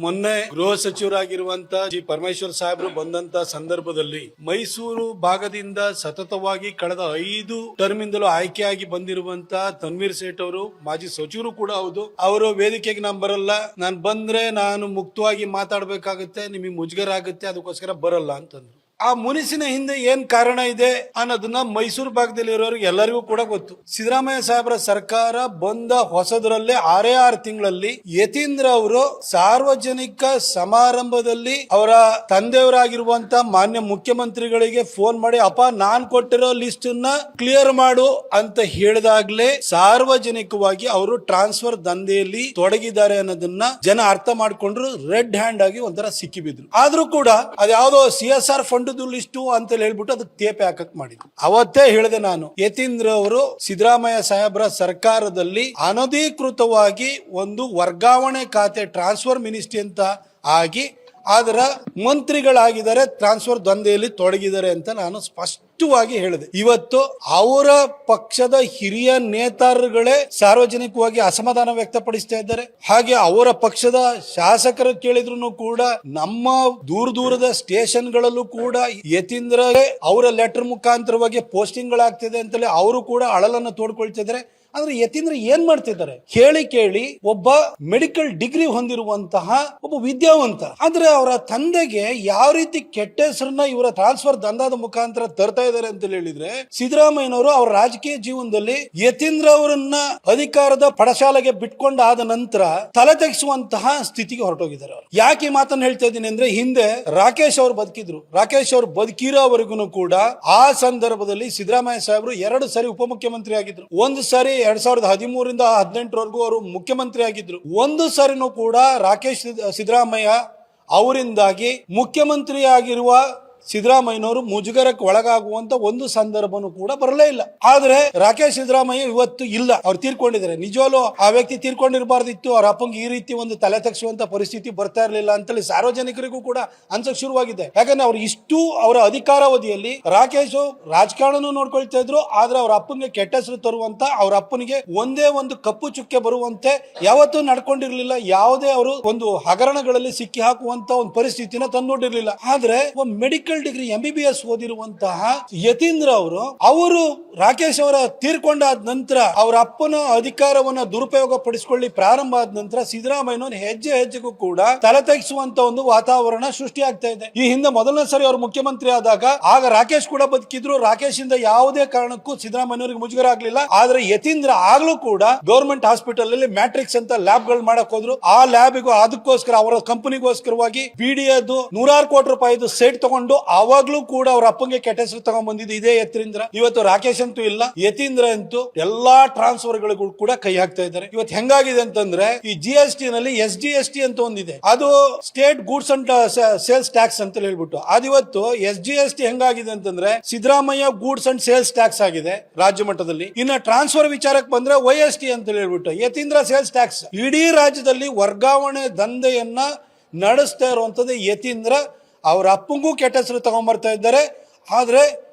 ಮೊನ್ನೆ ಗೃಹ ಸಚಿವರಾಗಿರುವಂತ ಜಿ ಪರಮೇಶ್ವರ್ ಸಾಹೇಬರು ಬಂದಂತ ಸಂದರ್ಭದಲ್ಲಿ ಮೈಸೂರು ಭಾಗದಿಂದ ಸತತವಾಗಿ ಕಳೆದ 5 ಟರ್ಮಿಂದಲೂ ಆಯ್ಕೆಯಾಗಿ ಬಂದಿರುವಂತ ತನ್ವೀರ್ ಸೇಠ್ ಅವರು ಮಾಜಿ ಸಚಿವರು ಕೂಡ ಹೌದು. ಅವರು ವೇದಿಕೆಗೆ ನಾನು ಬರಲ್ಲ, ನಾನು ಬಂದ್ರೆ ನಾನು ಮುಕ್ತವಾಗಿ ಮಾತಾಡ್ಬೇಕಾಗುತ್ತೆ, ನಿಮಗೆ ಮುಜುಗರ ಆಗುತ್ತೆ, ಅದಕ್ಕೋಸ್ಕರ ಬರಲ್ಲ ಅಂತಂದ್ರು. ಆ ಮುನಿಸಿನ ಹಿಂದೆ ಏನ್ ಕಾರಣ ಇದೆ ಅನ್ನೋದನ್ನ ಮೈಸೂರು ಭಾಗದಲ್ಲಿ ಇರೋರಿಗೆ ಎಲ್ಲರಿಗೂ ಕೂಡ ಗೊತ್ತು. ಸಿದ್ದರಾಮಯ್ಯ ಸಾಹೇಬರ ಸರ್ಕಾರ ಬಂದ ಹೊಸದರಲ್ಲೇ 6 ತಿಂಗಳಲ್ಲಿ ಯತೀಂದ್ರ ಅವರು ಸಾರ್ವಜನಿಕ ಸಮಾರಂಭದಲ್ಲಿ ಅವರ ತಂದೆಯವರಾಗಿರುವಂತ ಮಾನ್ಯ ಮುಖ್ಯಮಂತ್ರಿಗಳಿಗೆ ಫೋನ್ ಮಾಡಿ, ಅಪ್ಪ ನಾನ್ ಕೊಟ್ಟಿರೋ ಲಿಸ್ಟ್ ನ ಕ್ಲಿಯರ್ ಮಾಡು ಅಂತ ಹೇಳಿದಾಗ್ಲೇ ಸಾರ್ವಜನಿಕವಾಗಿ ಅವರು ಟ್ರಾನ್ಸ್ಫರ್ ದಂಧೆಯಲ್ಲಿ ತೊಡಗಿದ್ದಾರೆ ಅನ್ನೋದನ್ನ ಜನ ಅರ್ಥ ಮಾಡ್ಕೊಂಡ್ರು. ರೆಡ್ ಹ್ಯಾಂಡ್ ಆಗಿ ಒಂಥರ ಸಿಕ್ಕಿಬಿದ್ರು. ಆದ್ರೂ ಕೂಡ ಅದ್ಯಾವುದೋ CSR ಫಂಡ್ ಲಿಸ್ಟು ಅಂತ ಹೇಳ್ಬಿಟ್ಟು ಅದಕ್ಕೆ ತೇಪೆ ಹಾಕಕ್ ಮಾಡಿದ್ರು. ಅವತ್ತೇ ಹೇಳಿದೆ ನಾನು, ಯತೀಂದ್ರ ಅವರು ಸಿದ್ದರಾಮಯ್ಯ ಸಾಹೇಬರ ಸರ್ಕಾರದಲ್ಲಿ ಅನಧಿಕೃತವಾಗಿ ಒಂದು ವರ್ಗಾವಣೆ ಖಾತೆ ಟ್ರಾನ್ಸ್ಫರ್ ಮಿನಿಸ್ಟ್ರಿ ಅಂತ ಆಗಿ ಅದರ ಮಂತ್ರಿಗಳಾಗಿದ್ದಾರೆ, ಟ್ರಾನ್ಸ್ಫರ್ ದಂಧೆಯಲ್ಲಿ ತೊಡಗಿದ್ದಾರೆ ಅಂತ ನಾನು ಸ್ಪಷ್ಟವಾಗಿ ಹೇಳಿದೆ. ಇವತ್ತು ಅವರ ಪಕ್ಷದ ಹಿರಿಯ ನೇತಾರರುಗಳೇ ಸಾರ್ವಜನಿಕವಾಗಿ ಅಸಮಾಧಾನ ವ್ಯಕ್ತಪಡಿಸ್ತಾ ಇದ್ದಾರೆ. ಹಾಗೆ ಅವರ ಪಕ್ಷದ ಶಾಸಕರು ಕೇಳಿದ್ರು ಕೂಡ ನಮ್ಮ ದೂರದ ಸ್ಟೇಷನ್ಗಳಲ್ಲೂ ಕೂಡ ಯತೀಂದ್ರ ಅವರ ಲೆಟರ್ ಮುಖಾಂತರವಾಗಿ ಪೋಸ್ಟಿಂಗ್ ಗಳಾಗ್ತಿದೆ ಅಂತಲೇ ಅವರು ಕೂಡ ಅಳಲನ್ನು ತೋಡ್ಕೊಳ್ತಿದ್ದಾರೆ. ಅಂದ್ರೆ ಯತೀಂದ್ರ ಏನ್ ಮಾಡ್ತಿದ್ದಾರೆ ಕೇಳಿ ಒಬ್ಬ ಮೆಡಿಕಲ್ ಡಿಗ್ರಿ ಹೊಂದಿರುವಂತಹ ಒಬ್ಬ ವಿದ್ಯಾವಂತ, ಆದ್ರೆ ಅವರ ತಂದೆಗೆ ಯಾವ ರೀತಿ ಕೆಟ್ಟ ಹೆಸರನ್ನ ಇವರ ಟ್ರಾನ್ಸ್ಫರ್ ದಂಧದ ಮುಖಾಂತರ ತರ್ತಾ ಇದ್ದಾರೆ ಅಂತ ಹೇಳಿದ್ರೆ, ಸಿದ್ದರಾಮಯ್ಯನವರು ಅವರ ರಾಜಕೀಯ ಜೀವನದಲ್ಲಿ ಯತೀಂದ್ರ ಅವರನ್ನ ಅಧಿಕಾರದ ಪಡಶಾಲೆಗೆ ಬಿಟ್ಕೊಂಡಾದ ನಂತರ ತಲೆ ತೆಗೆಸುವಂತಹ ಸ್ಥಿತಿಗೆ ಹೊರಟೋಗಿದ್ದಾರೆ. ಅವರು ಯಾಕೆ ಈ ಮಾತನ್ನು ಹೇಳ್ತಾ ಇದ್ದೀನಿ ಅಂದ್ರೆ, ಹಿಂದೆ ರಾಕೇಶ್ ಅವರು ಬದುಕಿದ್ರು. ರಾಕೇಶ್ ಅವರು ಬದುಕಿರೋವರೆಗೂ ಕೂಡ ಆ ಸಂದರ್ಭದಲ್ಲಿ ಸಿದ್ದರಾಮಯ್ಯ ಸಾಹೇಬರು 2 ಸಾರಿ ಉಪಮುಖ್ಯಮಂತ್ರಿ ಆಗಿದ್ರು. ಒಂದು ಸಾರಿ 2013ರಿಂದ 2018 ಅವರು ಮುಖ್ಯಮಂತ್ರಿ ಆಗಿದ್ರು. ಒಂದು ಸಾರಿನೂ ಕೂಡ ರಾಕೇಶ್ ಸಿದ್ದರಾಮಯ್ಯ ಅವರಿಂದಾಗಿ ಮುಖ್ಯಮಂತ್ರಿ ಆಗಿರುವ ಸಿದ್ದರಾಮಯ್ಯನವರು ಮುಜುಗರಕ್ಕೆ ಒಳಗಾಗುವಂತ ಒಂದು ಸಂದರ್ಭನೂ ಕೂಡ ಬರಲೇ ಇಲ್ಲ. ಆದ್ರೆ ರಾಕೇಶ್ ಸಿದ್ದರಾಮಯ್ಯ ಇವತ್ತು ಇಲ್ಲ, ಅವ್ರು ತೀರ್ಕೊಂಡಿದ್ದಾರೆ. ನಿಜವಾಗ್ಲೂ ಆ ವ್ಯಕ್ತಿ ತೀರ್ಕೊಂಡಿರಬಾರ್ದಿತ್ತು, ಅವ್ರ ಅಪ್ಪಂಗೆ ಈ ರೀತಿ ಒಂದು ತಲೆ ತಗ್ಸುವಂತ ಪರಿಸ್ಥಿತಿ ಬರ್ತಾ ಇರಲಿಲ್ಲ ಅಂತೇಳಿ ಸಾರ್ವಜನಿಕರಿಗೂ ಕೂಡ ಅನ್ಸಕ್ ಶುರುವಾಗಿದೆ. ಯಾಕಂದ್ರೆ ಅವ್ರು ಇಷ್ಟು ಅವರ ಅಧಿಕಾರಾವಧಿಯಲ್ಲಿ ರಾಕೇಶ್ ರಾಜಕಾರಣನೂ ನೋಡ್ಕೊಳ್ತಾ ಇದ್ರು, ಆದ್ರೆ ಅವ್ರ ಅಪ್ಪನಿಗೆ ಕೆಟ್ಟ ಹೆಸರು ತರುವಂತ, ಅವ್ರ ಅಪ್ಪನಿಗೆ ಒಂದೇ ಒಂದು ಕಪ್ಪು ಚುಕ್ಕೆ ಬರುವಂತೆ ಯಾವತ್ತೂ ನಡ್ಕೊಂಡಿರ್ಲಿಲ್ಲ. ಯಾವುದೇ ಅವರು ಒಂದು ಹಗರಣಗಳಲ್ಲಿ ಸಿಕ್ಕಿ ಹಾಕುವಂತ ಒಂದು ಪರಿಸ್ಥಿತಿನ ತಂದೊಡ್ಡಿರ್ಲಿಲ್ಲ. ಆದ್ರೆ ಮೆಡಿಕಲ್ ಡಿಗ್ರಿ MBBS ಓದಿರುವಂತಹ ಯತೀಂದ್ರ ಅವರು ರಾಕೇಶ್ ಅವರ ತೀರ್ಕೊಂಡಾದ ನಂತರ ಅವರ ಅಪ್ಪನ ಅಧಿಕಾರವನ್ನ ದುರುಪಯೋಗ ಪಡಿಸಿಕೊಳ್ಳಿ ಪ್ರಾರಂಭ ಆದ ನಂತರ ಸಿದ್ದರಾಮಯ್ಯನವರು ಹೆಜ್ಜೆಗೂ ಕೂಡ ತಲೆ ತೆಗೆಸುವಂತ ಒಂದು ವಾತಾವರಣ ಸೃಷ್ಟಿ ಆಗ್ತಾ ಇದೆ. ಈ ಹಿಂದೆ ಮೊದಲನೇ ಸರಿ ಅವರು ಮುಖ್ಯಮಂತ್ರಿ ಆದಾಗ ಆಗ ರಾಕೇಶ್ ಕೂಡ ಬದುಕಿದ್ರು. ರಾಕೇಶ್ ಇಂದ ಯಾವುದೇ ಕಾರಣಕ್ಕೂ ಸಿದ್ದರಾಮಯ್ಯನವರಿಗೆ ಮುಜುಗರ ಆಗ್ಲಿಲ್ಲ. ಆದ್ರೆ ಯತೀಂದ್ರ ಆಗ್ಲೂ ಕೂಡ ಗವರ್ಮೆಂಟ್ ಹಾಸ್ಪಿಟಲ್ ಅಲ್ಲಿ ಮ್ಯಾಟ್ರಿಕ್ಸ್ ಅಂತ ಲ್ಯಾಬ್ ಗಳು ಮಾಡಕ್ ಹೋದ್ರು. ಆ ಲ್ಯಾಬ್ಗೂ ಅದಕ್ಕೋಸ್ಕರ ಅವರ ಕಂಪನಿಗೋಸ್ಕರವಾಗಿ BDAದು 100 ಕೋಟಿ ರೂಪಾಯಿದು ಸೈಟ್ ತಗೊಂಡು ಆವಾಗ್ಲೂ ಕೂಡ ಅವ್ರ ಅಪ್ಪಂಗೆ ಕೆಟ್ಟ ಹೆಸರು ತಗೊಂಡ್ ಬಂದಿದ್ದು ಇದೇ ಯತೀಂದ್ರ. ಇವತ್ತು ರಾಕೇಶ್ ಅಂತೂ ಇಲ್ಲ, ಯತೀಂದ್ರ ಅಂತೂ ಎಲ್ಲಾ ಟ್ರಾನ್ಸ್ಫರ್ ಗಳಿಗೂ ಕೂಡ ಕೈ ಹಾಕ್ತಾ ಇದ್ದಾರೆ. ಇವತ್ತು ಹೆಂಗಾಗಿದೆ ಅಂತಂದ್ರೆ, ಈ GST ನಲ್ಲಿ SGST ಅಂತ ಒಂದಿದೆ, ಅದು state goods and sales tax ಅಂತ ಹೇಳ್ಬಿಟ್ಟು, ಅದಿವತ್ತು SGST ಹೆಂಗಾಗಿದೆ ಅಂತಂದ್ರೆ Siddaramaiah goods and sales tax ಆಗಿದೆ ರಾಜ್ಯ ಮಟ್ಟದಲ್ಲಿ. ಇನ್ನು ಟ್ರಾನ್ಸ್ಫರ್ ವಿಚಾರಕ್ಕೆ ಬಂದ್ರೆ YST ಅಂತ ಹೇಳ್ಬಿಟ್ಟು ಯತೀಂದ್ರ ಸೇಲ್ಸ್ ಟ್ಯಾಕ್ಸ್. ಇಡೀ ರಾಜ್ಯದಲ್ಲಿ ವರ್ಗಾವಣೆ ದಂಧೆಯನ್ನ ನಡೆಸ್ತಾ ಇರುವಂತದ್ದು ಯತೀಂದ್ರ. ಅವ್ರ ಅಪ್ಪಂಗೂ ಕೆಟ್ಟ ಹೆಸರು ತಗೊಂಡ್ಬರ್ತಾ ಇದ್ದಾರೆ. ಆದ್ರೆ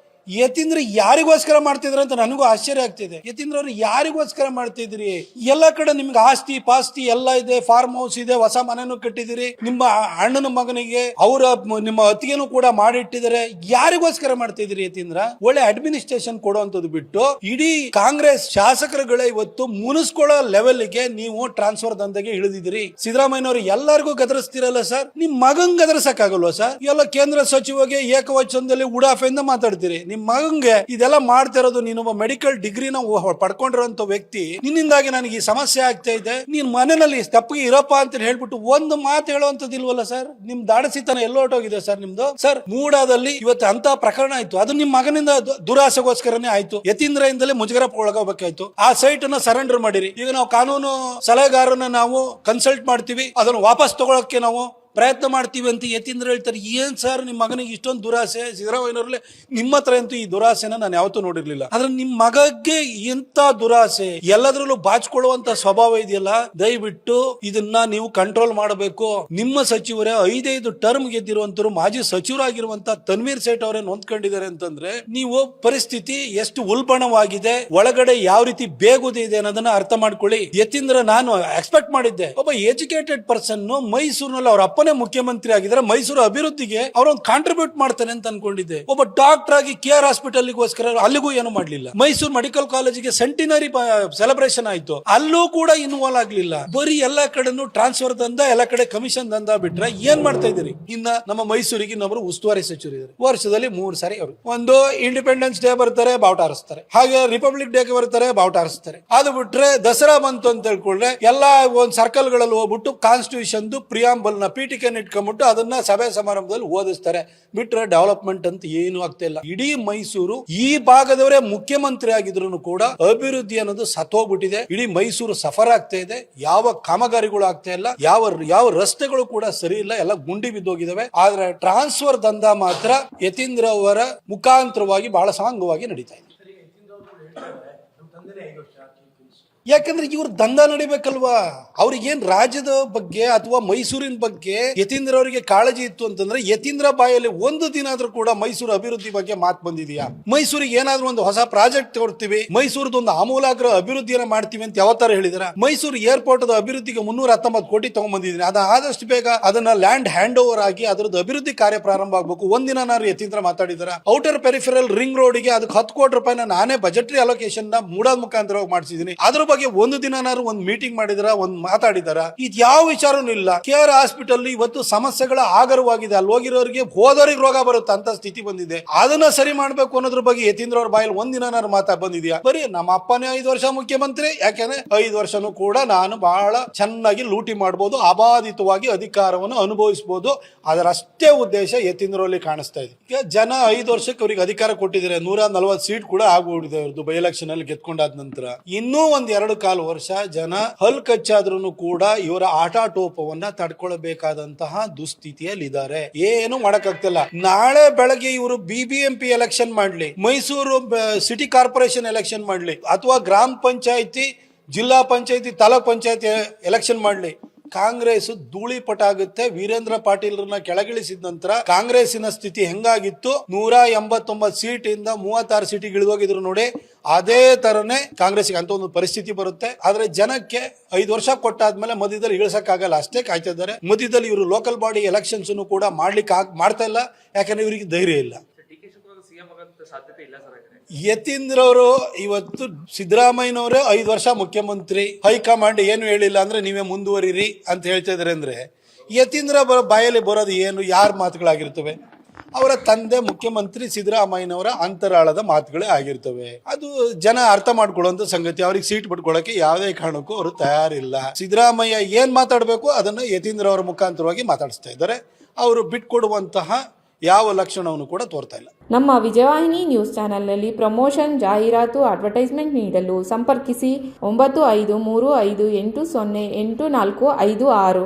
ಯತೀಂದ್ರ ಯಾರಿಗೋಸ್ಕರ ಮಾಡ್ತಿದ್ರ ಅಂತ ನನಗೂ ಆಶ್ಚರ್ಯ ಆಗ್ತಿದೆ. ಯತೀಂದ್ರ ಅವರು ಯಾರಿಗೋಸ್ಕರ ಮಾಡ್ತಿದ್ರಿ? ಎಲ್ಲ ಕಡೆ ನಿಮ್ಗೆ ಆಸ್ತಿ ಪಾಸ್ತಿ ಎಲ್ಲ ಇದೆ, ಫಾರ್ಮ್ ಹೌಸ್ ಇದೆ, ಹೊಸ ಮನೆನೂ ಕಟ್ಟಿದಿರಿ, ನಿಮ್ಮ ಅಣ್ಣನ ಮಗನಿಗೆ ಅವರ ನಿಮ್ಮ ಅತ್ತಿಗೆನೂ ಕೂಡ ಮಾಡಿಟ್ಟಿದ್ದಾರೆ. ಯಾರಿಗೋಸ್ಕರ ಮಾಡ್ತಿದ್ರಿ ಯತೀಂದ್ರ? ಒಳ್ಳೆ ಅಡ್ಮಿನಿಸ್ಟ್ರೇಷನ್ ಕೊಡುವಂತದ್ದು ಬಿಟ್ಟು ಇಡೀ ಕಾಂಗ್ರೆಸ್ ಶಾಸಕರುಗಳೇ ಇವತ್ತು ಮುನಿಸ್ಕೊಳ್ಳೋ ಲೆವೆಲ್ಗೆ ನೀವು ಟ್ರಾನ್ಸ್ಫರ್ ದಂಧೆಗೆ ಇಳಿದಿದ್ರಿ. ಸಿದ್ದರಾಮಯ್ಯನವರು ಎಲ್ಲರಿಗೂ ಗದರಿಸ್ತಿರಲ್ಲ ಸರ್, ನಿಮ್ ಮಗನ್ ಗದರ್ಸಕ್ಕಾಗಲ್ವಾ ಸರ್? ಎಲ್ಲ ಕೇಂದ್ರ ಸಚಿವಗೆ ಏಕವಚನದಲ್ಲಿ ಉಡಾಫೆಯಿಂದ ಮಾತಾಡ್ತೀರಿ. ನಿಮ್ ಮಗಂಗೆ ಇದೆಲ್ಲ ಮಾಡ್ತಾ ಇರೋದು, ನೀನೊಬ್ಬ ಮೆಡಿಕಲ್ ಡಿಗ್ರಿನ ಪಡ್ಕೊಂಡಿರೋಂತ ವ್ಯಕ್ತಿ, ನಿನ್ನಿಂದಾಗಿ ನನಗೆ ಈ ಸಮಸ್ಯೆ ಆಗ್ತಾ ಇದೆ, ನೀನ್ ಮನೆಯಲ್ಲಿ ತಪ್ಪಿಗೆ ಇರಪ್ಪ ಅಂತ ಹೇಳ್ಬಿಟ್ಟು ಒಂದು ಮಾತು ಹೇಳುವಂತದ್ದು ಇಲ್ವಲ್ಲ ಸರ್? ನಿಮ್ ದಾಡಸಿತನ ಎಲ್ಲೋಟೋಗಿದೆ ಸರ್ ನಿಮ್ದು. ಸರ್ ಮೂಡಾದಲ್ಲಿ ಇವತ್ತು ಅಂತ ಪ್ರಕರಣ ಆಯ್ತು, ಅದು ನಿಮ್ ಮಗನಿಂದ ದುರಾಸೆಗೋಸ್ಕರನೇ ಆಯ್ತು. ಯತೀಂದ್ರ ಇಂದಲೇ ಮುಜುಗರ ಒಳಗೋಗ್ಬೇಕಾಯ್ತು. ಆ ಸೈಟ್ ಅನ್ನ ಸರೆಂಡರ್ ಮಾಡಿರಿ. ಈಗ ನಾವು ಕಾನೂನು ಸಲಹೆಗಾರನ ನಾವು ಕನ್ಸಲ್ಟ್ ಮಾಡ್ತೀವಿ, ಅದನ್ನು ವಾಪಸ್ ತಗೊಳಕ್ಕೆ ನಾವು ಪ್ರಯತ್ನ ಮಾಡ್ತೀವಿ ಅಂತ ಯತೀಂದ್ರ ಹೇಳ್ತಾರೆ. ಏನ್ ಸರ್ ನಿಮ್ಮ ಮಗನಿಗೆ ಇಷ್ಟೊಂದು ದುರಾಸೆ? ಸಿದ್ದರಾಮಯ್ಯನವ್ರಲ್ಲೇ ನಿಮ್ಮ ಹತ್ರ ಅಂತೂ ಈ ದುರಾಸೆನ ನಾನು ಯಾವತ್ತೂ ನೋಡಿರ್ಲಿಲ್ಲ. ಆದ್ರೆ ನಿಮ್ ಮಗಗೆ ಎಂತ ದುರಾಸೆ, ಎಲ್ಲದ್ರಲ್ಲೂ ಬಾಚಿಕೊಳ್ಳುವಂತ ಸ್ವಭಾವ ಇದೆಯಲ್ಲ, ದಯವಿಟ್ಟು ಇದನ್ನ ನೀವು ಕಂಟ್ರೋಲ್ ಮಾಡಬೇಕು. ನಿಮ್ಮ ಸಚಿವರೇ 5 ಟರ್ಮ್ ಗೆದ್ದಿರುವಂತರು ಮಾಜಿ ಸಚಿವರಾಗಿರುವಂತ ತನ್ವೀರ್ ಸೇಠ್ ಅವರೇ ಹೊಂದ್ಕೊಂಡಿದ್ದಾರೆ ಅಂತಂದ್ರೆ ನೀವು ಪರಿಸ್ಥಿತಿ ಎಷ್ಟು ಉಲ್ಬಣವಾಗಿದೆ, ಒಳಗಡೆ ಯಾವ ರೀತಿ ಬೇಗುದಿದೆ ಅನ್ನೋದನ್ನ ಅರ್ಥ ಮಾಡ್ಕೊಳ್ಳಿ. ಯತೀಂದ್ರ ನಾನು ಎಕ್ಸ್ಪೆಕ್ಟ್ ಮಾಡಿದ್ದೆ, ಒಬ್ಬ ಎಜುಕೇಟೆಡ್ ಪರ್ಸನ್ ಮೈಸೂರಿನಲ್ಲಿ ಅವ್ರ ಅಪ್ಪನೇ ಮುಖ್ಯಮಂತ್ರಿ ಆಗಿದ್ರೆ ಮೈಸೂರು ಅಭಿವೃದ್ಧಿಗೆ ಅವರೊಂದು ಕಾಂಟ್ರಿಬ್ಯೂಟ್ ಮಾಡ್ತಾನೆ ಅಂತ ಅನ್ಕೊಂಡಿದ್ದೆ. ಒಬ್ಬ ಡಾಕ್ಟರ್ ಆಗಿ KR ಹಾಸ್ಪಿಟಲ್ಗೋಸ್ಕರ ಅಲ್ಲಿಗೂ ಏನು ಮಾಡ್ಲಿಲ್ಲ. ಮೈಸೂರು ಮೆಡಿಕಲ್ ಕಾಲೇಜಿಗೆ ಸೆಂಟಿನರಿ ಸೆಲೆಬ್ರೇಷನ್ ಆಯ್ತು, ಅಲ್ಲೂ ಕೂಡ ಇನ್ವಾಲ್ವ್ ಆಗ್ಲಿಲ್ಲ. ಬರೀ ಎಲ್ಲಾ ಕಡೆನೂ ಟ್ರಾನ್ಸ್ಫರ್ ದಂದ, ಎಲ್ಲಾ ಕಡೆ ಕಮಿಷನ್ ದಂದ ಬಿಟ್ರೆ ಏನ್ ಮಾಡ್ತಾ ಇದ್ದೀರಿ? ಇನ್ನ ನಮ್ಮ ಮೈಸೂರಿಗೆ ಇನ್ನೊಬ್ರು ಉಸ್ತುವಾರಿ ಸಚಿವರು ಇದ್ದಾರೆ. ವರ್ಷದಲ್ಲಿ 3 ಸಾರಿ ಅವರು ಒಂದು ಇಂಡಿಪೆಂಡೆನ್ಸ್ ಡೇ ಬರ್ತಾರೆ, ಬಾವುಟ ಹಾರಿಸ್ತಾರೆ. ಹಾಗೆ ರಿಪಬ್ಲಿಕ್ ಡೇ ಬರ್ತಾರೆ, ಬಾವುಟ ಹಾರಿಸ್ತಾರೆ. ಅದು ಬಿಟ್ರೆ ದಸರಾ ಬಂತು ಅಂತ ಹೇಳ್ಕೊಂಡ್ರೆ ಎಲ್ಲಾ ಒಂದ್ ಸರ್ಕಲ್ ಗಳಲ್ಲಿ ಹೋಗ್ಬಿಟ್ಟು ಕಾನ್ಸ್ಟಿಟ್ಯೂಷನ್ ಪ್ರಿಯಾಂಬಲ್ ನ ಪೀಠಿಕೆಯನ್ನು ಇಟ್ಕೊಂಡ್ಬಿಟ್ಟು ಅದನ್ನ ಸಭೆ ಸಮಾರಂಭದಲ್ಲಿ ಓದಿಸ್ತಾರೆ. ಬಿಟ್ರೆ ಡೆವಲಪ್ಮೆಂಟ್ ಅಂತ ಏನು ಆಗ್ತಾ ಇಲ್ಲ. ಇಡೀ ಮೈಸೂರು ಈ ಭಾಗದವರೇ ಮುಖ್ಯಮಂತ್ರಿ ಆಗಿದ್ರು ಕೂಡ ಅಭಿವೃದ್ಧಿ ಅನ್ನೋದು ಸತ್ತೋಗ್ಬಿಟ್ಟಿದೆ. ಇಡೀ ಮೈಸೂರು ಸಫರ್ ಆಗ್ತಾ ಇದೆ. ಯಾವ ಕಾಮಗಾರಿಗಳು ಆಗ್ತಾ ಇಲ್ಲ, ಯಾವ ರಸ್ತೆಗಳು ಕೂಡ ಸರಿ ಇಲ್ಲ, ಎಲ್ಲ ಗುಂಡಿ ಬಿದ್ದೋಗಿದಾವೆ. ಆದ್ರೆ ಟ್ರಾನ್ಸ್ಫರ್ ದಂಧ ಮಾತ್ರ ಯತೀಂದ್ರ ಅವರ ಮುಖಾಂತರವಾಗಿ ಬಹಳ ಸಾಂಗವಾಗಿ ನಡೀತಾ ಇದೆ. ಯಾಕಂದ್ರೆ ಇವ್ರ ದಂಧ ನಡಿಬೇಕಲ್ವಾ? ಅವ್ರಿಗೇನ್ ರಾಜ್ಯದ ಬಗ್ಗೆ ಅಥವಾ ಮೈಸೂರಿನ ಬಗ್ಗೆ ಯತೀಂದ್ರ ಅವರಿಗೆ ಕಾಳಜಿ ಇತ್ತು ಅಂತಂದ್ರೆ ಯತೀಂದ್ರ ಬಾಯಲ್ಲಿ ಒಂದು ದಿನ ಆದ್ರೂ ಕೂಡ ಮೈಸೂರು ಅಭಿವೃದ್ಧಿ ಬಗ್ಗೆ ಮಾತು ಬಂದಿದೆಯಾ? ಮೈಸೂರಿಗೆ ಏನಾದ್ರೂ ಒಂದು ಹೊಸ ಪ್ರಾಜೆಕ್ಟ್ ಕೊಡ್ತೀವಿ, ಮೈಸೂರದ್ದು ಒಂದು ಆಮೂಲಾಗ್ರ ಅಭಿವೃದ್ಧಿಯನ್ನ ಮಾಡ್ತೀವಿ ಅಂತ ಯಾವತ್ತಾರ ಹೇಳಿದಾರ? ಮೈಸೂರು ಏರ್ಪೋರ್ಟ್ ಅಭಿವೃದ್ಧಿಗೆ 319 ಕೋಟಿ ತಗೊಂಡ್ಬಂದಿದ್ದೀನಿ. ಅದ ಆದಷ್ಟು ಬೇಗ ಅದನ್ನ ಲ್ಯಾಂಡ್ ಹ್ಯಾಂಡ್ ಓವರ್ ಆಗಿ ಅದರದ್ದು ಅಭಿವೃದ್ಧಿ ಕಾರ್ಯ ಪ್ರಾರಂಭ ಆಗಬೇಕು. ಒಂದಿನಾರು ಯತೀಂದ್ರ ಮಾತಾಡಿದಾರ? ಔಟರ್ ಪೆರಿಫೆರಲ್ ರಿಂಗ್ ರೋಡ್ಗೆ ಅದಕ್ಕೆ 10 ಕೋಟಿ ರೂಪಾಯಿನ ನಾನೇ ಬಜೆಟರಿ ಅಲೋಕೇಶನ್ ನ ಮೂಡಾದ ಮುಖಾಂತರ ಮಾಡಿಸಿದ್ದೀನಿ. ಅದ್ರ ಬಗ್ಗೆ ಒಂದು ದಿನಾರು ಒಂದು ಮೀಟಿಂಗ್ ಮಾಡಿದಾರ, ಒಂದು ಮಾತಾಡಿದಾರ? ಇದು ಯಾವ ವಿಚಾರನೂ ಇಲ್ಲ. KR ಹಾಸ್ಪಿಟಲ್ ಇವತ್ತು ಸಮಸ್ಯೆಗಳ ಆಗರವಾಗಿದೆ. ಅಲ್ಲಿ ಹೋಗಿರೋರಿಗೆ ಹೋದವ್ರಿಗೆ ರೋಗ ಬರುತ್ತೆ ಅಂತ ಸ್ಥಿತಿ ಬಂದಿದೆ. ಅದನ್ನ ಸರಿ ಮಾಡ್ಬೇಕು ಅನ್ನೋದ್ರ ಬಗ್ಗೆ ಯತೀಂದ್ರ ಅವ್ರ ಬಾಯಲ್ಲಿ ಒಂದಿನಾರು ಮಾತಾ ಬಂದಿದ್ಯಾ? ಬರೀ ನಮ್ಮ ಅಪ್ಪನೇ 5 ವರ್ಷ ಮುಖ್ಯಮಂತ್ರಿ, ಯಾಕೆಂದ್ರೆ 5 ವರ್ಷನೂ ಕೂಡ ನಾನು ಬಹಳ ಚೆನ್ನಾಗಿ ಲೂಟಿ ಮಾಡಬಹುದು, ಅಬಾಧಿತವಾಗಿ ಅಧಿಕಾರವನ್ನು ಅನುಭವಿಸಬಹುದು, ಅದರಷ್ಟೇ ಉದ್ದೇಶ ಯತೀಂದ್ರ ಅವರಲ್ಲಿ ಕಾಣಿಸ್ತಾ ಇದೆ. ಈಗ ಜನ 5 ವರ್ಷಕ್ಕೆ ಅವ್ರಿಗೆ ಅಧಿಕಾರ ಕೊಟ್ಟಿದ್ದಾರೆ. 140 ಸೀಟ್ ಕೂಡ ಆಗ್ಬಿಟ್ಟಿದೆ ಅವ್ರದ್ದು ಬೈ ಎಲೆಕ್ಷನ್ ಅಲ್ಲಿ ಗೆದ್ಕೊಂಡಾದ ನಂತರ. ಇನ್ನೂ 1.25 ವರ್ಷ ಜನ ಹಲ್ ಕಚ್ಚಾದ್ರೂ ಕೂಡ ಇವರ ಆಟಾಟೋಪವನ್ನ ತಡ್ಕೊಳ್ಬೇಕಾದಂತಹ ದುಸ್ಥಿತಿಯಲ್ಲಿದ್ದಾರೆ. ಏನು ಮಾಡಕ್ಕಾಗ್ತಿಲ್ಲ. ನಾಳೆ ಬೆಳಗ್ಗೆ ಇವರು BBMP ಎಲೆಕ್ಷನ್ ಮಾಡ್ಲಿ, ಮೈಸೂರು ಸಿಟಿ ಕಾರ್ಪೊರೇಷನ್ ಎಲೆಕ್ಷನ್ ಮಾಡ್ಲಿ, ಅಥವಾ ಗ್ರಾಮ ಪಂಚಾಯತಿ, ಜಿಲ್ಲಾ ಪಂಚಾಯತಿ, ತಾಲೂಕ್ ಪಂಚಾಯತಿ ಎಲೆಕ್ಷನ್ ಮಾಡ್ಲಿ, ಕಾಂಗ್ರೆಸ್ ಧೂಳಿಪಟ ಆಗುತ್ತೆ. ವೀರೇಂದ್ರ ಪಾಟೀಲ್ರನ್ನ ಕೆಳಗಿಳಿಸಿದ ನಂತರ ಕಾಂಗ್ರೆಸ್ಸಿನ ಸ್ಥಿತಿ ಹೆಂಗಾಗಿತ್ತು, 189 ಸೀಟ್ ಇಂದ 36 ಸೀಟಿಗೆ ಇಳಿದೋಗಿದ್ರು ನೋಡಿ, ಅದೇ ತರನೇ ಕಾಂಗ್ರೆಸ್ಗೆ ಅಂತ ಒಂದು ಪರಿಸ್ಥಿತಿ ಬರುತ್ತೆ. ಆದ್ರೆ ಜನಕ್ಕೆ 5 ವರ್ಷ ಕೊಟ್ಟಾದ್ಮೇಲೆ ಮಧ್ಯದಲ್ಲಿ ಇಳಿಸಕ್ಕಾಗಲ್ಲ, ಅಷ್ಟೇ ಕಾಯ್ತಾ ಇದ್ದಾರೆ. ಮಧ್ಯದಲ್ಲಿ ಇವರು ಲೋಕಲ್ ಬಾಡಿ ಎಲೆಕ್ಷನ್ಸ್ ಕೂಡ ಮಾಡ್ತಾ ಇಲ್ಲ, ಯಾಕಂದ್ರೆ ಇವರಿಗೆ ಧೈರ್ಯ ಇಲ್ಲ. ಯತೀಂದ್ರ ಅವರು ಇವತ್ತು ಸಿದ್ದರಾಮಯ್ಯನವರೇ 5 ವರ್ಷ ಮುಖ್ಯಮಂತ್ರಿ, ಹೈಕಮಾಂಡ್ ಏನು ಹೇಳಿಲ್ಲ ಅಂದ್ರೆ ನೀವೇ ಮುಂದುವರಿರಿ ಅಂತ ಹೇಳ್ತಾ ಇದಾರೆ ಅಂದ್ರೆ ಯತೀಂದ್ರ ಬಾಯಲ್ಲಿ ಬರೋದು ಏನು, ಯಾರ ಮಾತುಗಳಾಗಿರ್ತವೆ? ಅವರ ತಂದೆ ಮುಖ್ಯಮಂತ್ರಿ ಸಿದ್ದರಾಮಯ್ಯನವರ ಅಂತರಾಳದ ಮಾತುಗಳೇ ಆಗಿರ್ತವೆ. ಅದು ಜನ ಅರ್ಥ ಮಾಡ್ಕೊಳ್ಳುವಂತ ಸಂಗತಿ. ಅವ್ರಿಗೆ ಸೀಟ್ ಬಿಟ್ಕೊಳ್ಳಕ್ಕೆ ಯಾವುದೇ ಕಾರಣಕ್ಕೂ ಅವರು ತಯಾರಿಲ್ಲ. ಸಿದ್ದರಾಮಯ್ಯ ಏನ್ ಮಾತಾಡಬೇಕು ಅದನ್ನ ಯತೀಂದ್ರ ಅವರ ಮುಖಾಂತರವಾಗಿ ಮಾತಾಡಿಸ್ತಾ ಇದ್ದಾರೆ. ಅವರು ಬಿಟ್ಕೊಡುವಂತಹ ಯಾವ ಲಕ್ಷಣವನ್ನು ಕೂಡ ತೋರ್ತಾ ಇಲ್ಲ. ನಮ್ಮ ವಿಜಯವಾಹಿನಿ ನ್ಯೂಸ್ ಚಾನೆಲ್ನಲ್ಲಿ ಪ್ರಮೋಷನ್, ಜಾಹೀರಾತು, ಅಡ್ವರ್ಟೈಸ್ಮೆಂಟ್ ನೀಡಲು ಸಂಪರ್ಕಿಸಿ 9535808456.